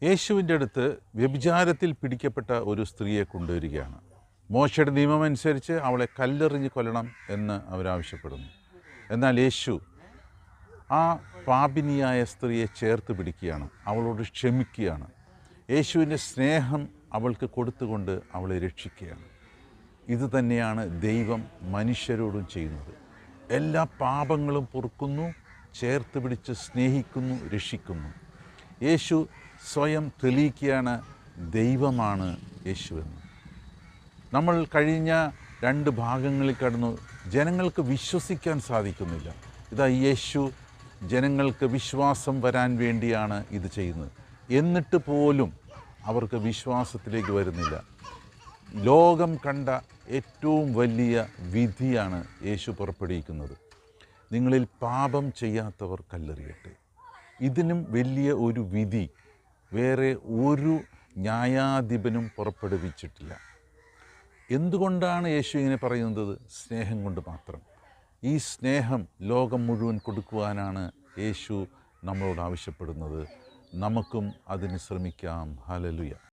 യേശുവിൻ്റെ അടുത്ത് വ്യഭിചാരത്തിൽ പിടിക്കപ്പെട്ട ഒരു സ്ത്രീയെ കൊണ്ടുവരികയാണ്. മോശയുടെ നിയമമനുസരിച്ച് അവളെ കല്ലെറിഞ്ഞ് കൊല്ലണം എന്ന് അവരാവശ്യപ്പെടുന്നു. എന്നാൽ യേശു ആ പാപിനിയായ സ്ത്രീയെ ചേർത്ത് പിടിക്കുകയാണ്, അവളോട് ക്ഷമിക്കുകയാണ്. യേശുവിൻ്റെ സ്നേഹം അവൾക്ക് കൊടുത്തുകൊണ്ട് അവളെ രക്ഷിക്കുകയാണ്. ഇത് തന്നെയാണ് ദൈവം മനുഷ്യരോടും ചെയ്യുന്നത്. എല്ലാ പാപങ്ങളും പൊറുക്കുന്നു, ചേർത്ത് പിടിച്ച് സ്നേഹിക്കുന്നു, രക്ഷിക്കുന്നു. യേശു സ്വയം തെളിയിക്കുകയാണ് ദൈവമാണ് യേശുവെന്ന്. നമ്മൾ കഴിഞ്ഞ 2 ഭാഗങ്ങളിൽ കടന്നു. ജനങ്ങൾക്ക് വിശ്വസിക്കാൻ സാധിക്കുന്നില്ല. ഇതാ യേശു ജനങ്ങൾക്ക് വിശ്വാസം വരാൻ വേണ്ടിയാണ് ഇത് ചെയ്യുന്നത്. എന്നിട്ട് പോലും അവർക്ക് വിശ്വാസത്തിലേക്ക് വരുന്നില്ല. ലോകം കണ്ട ഏറ്റവും വലിയ വിധിയാണ് യേശു പുറപ്പെടുവിക്കുന്നത്. നിങ്ങളിൽ പാപം ചെയ്യാത്തവർ കല്ലെറിയട്ടെ. ഇതിനും വലിയ ഒരു വിധി വേറെ ഒരു ന്യായാധിപനും പുറപ്പെടുവിച്ചിട്ടില്ല. എന്തുകൊണ്ടാണ് യേശു ഇങ്ങനെ പറയുന്നത്? സ്നേഹം കൊണ്ട് മാത്രം. ഈ സ്നേഹം ലോകം മുഴുവൻ കൊടുക്കുവാനാണ് യേശു നമ്മളോട് ആവശ്യപ്പെടുന്നത്. നമുക്കും അതിന് ശ്രമിക്കാം. ഹല്ലേലൂയ.